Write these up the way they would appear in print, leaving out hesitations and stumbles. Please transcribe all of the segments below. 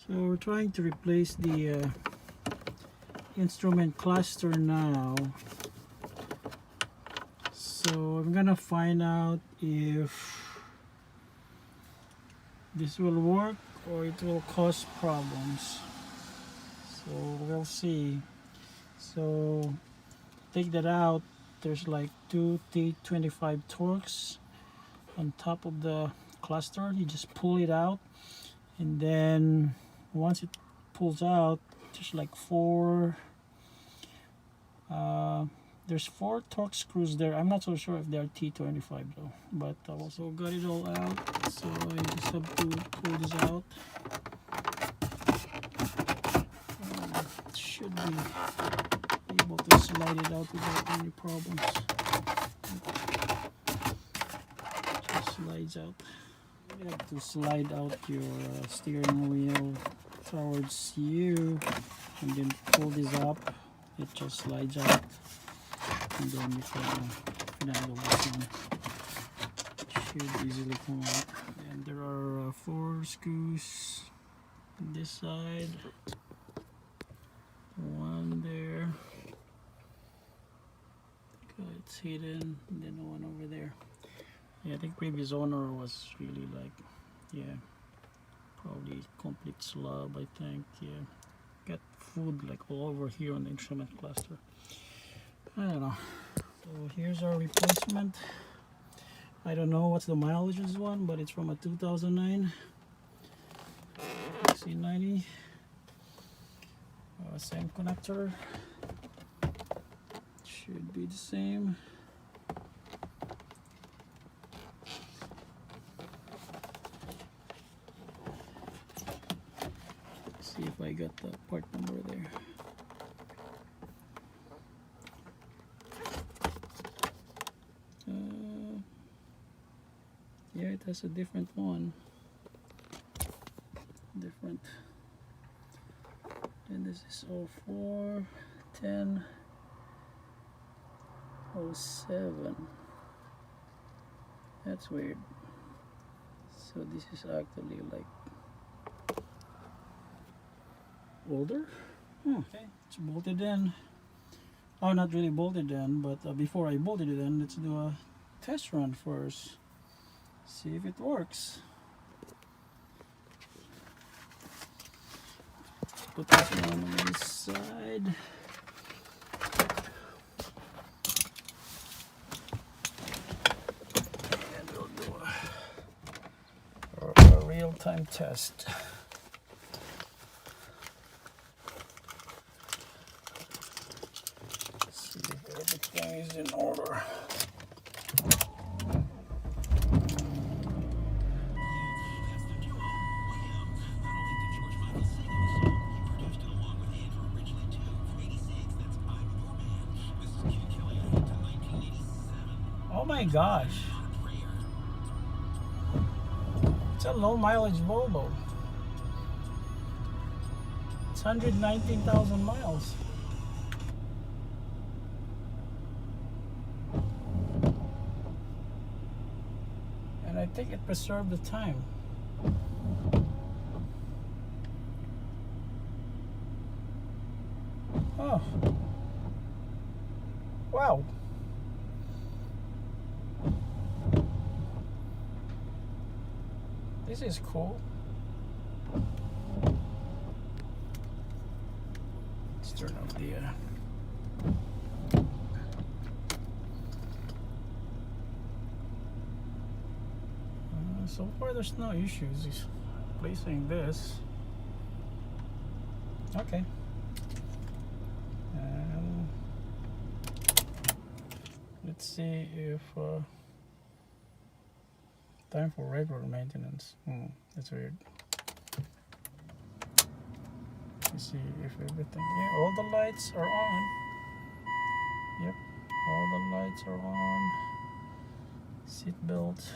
So we're trying to replace the instrument cluster now. So I'm gonna find out if this will work or it will cause problems. So we'll see. So take that out. There's like two T25 Torx on top of the cluster. You just pull it out, and then once it pulls out, there's like there's four Torx screws there. I'm not so sure if they're T25 though, but I also got it all out. So I just have to pull this out. It should be able to slide it out without any problems. Just slides out. You have to slide out your steering wheel towards you, and then pull this up. It just slides out, and then you can finagle this one. It should easily come out. And there are 4 screws on this side, 1 there. It's hidden, and then 1 over there. Yeah, I think previous owner was really like, yeah, probably complete slob, I think. Yeah, got food like all over here on the instrument cluster. I don't know. So here's our replacement. I don't know what's the mileage of this one, but it's from a 2009 XC90. Same connector. Should be the same. See if I got the part number there. Yeah, it has a different one. Different. And this is 04 10 07. That's weird. So this is actually like older. Okay, it's bolted in. Oh, not really bolted in, but before I bolted it in, let's do a test run first. See if it works. Put this one on this side. And we'll do a real-time test. See if everything is in order. Oh my gosh, it's a low mileage Volvo. It's 119,000 miles. And I think it preserved the time. Oh, wow. This is cool. Let's turn off the so far there's no issues. Just placing this. Okay. Let's see if time for regular maintenance. That's weird. Let's see if everything. Yeah, all the lights are on. Yep, all the lights are on. Seat belt.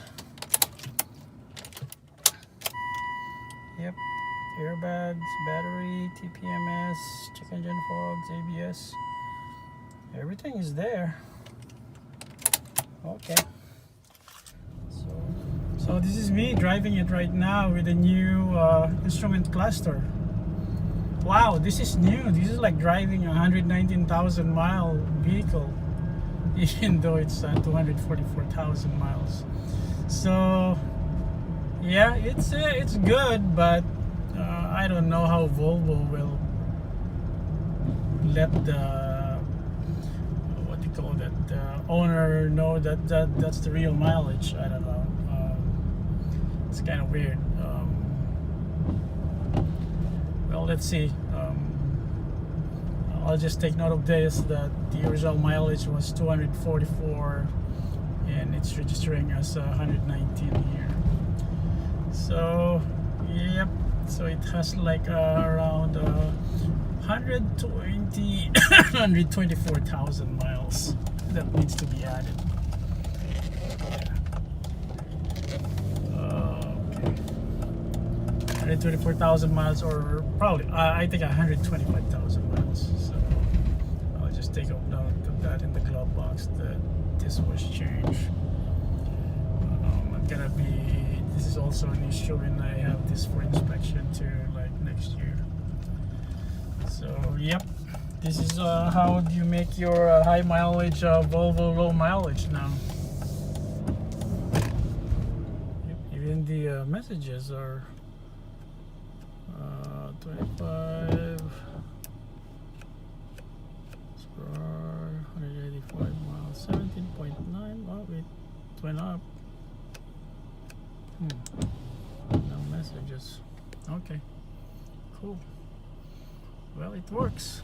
Yep, airbags, battery, TPMS, check engine fogs, ABS. Everything is there. Okay. So this is me driving it right now with a new instrument cluster. Wow, this is new. This is like driving a 119,000 mile vehicle, even though it's 244,000 miles. So yeah, it's good, but I don't know how Volvo will let the what do you call that, the owner know that's the real mileage. I don't know. It's kind of weird. Well, let's see. I'll just take note of this, that the original mileage was 244 and it's registering as 119 here. So yep, so it has like around 124,000 miles that needs to be added. Okay, 124,000 miles, or probably I think 125,000 miles. So I'll just take a note of that in the glove box that this was changed. I'm gonna be. This is also an issue when I have this for inspection too, like next year. So yep, this is how you make your high mileage Volvo low mileage now. Yep, even the messages are 25 185 miles, 17.9. Oh, it went up. No messages. Okay, cool. Well, it works.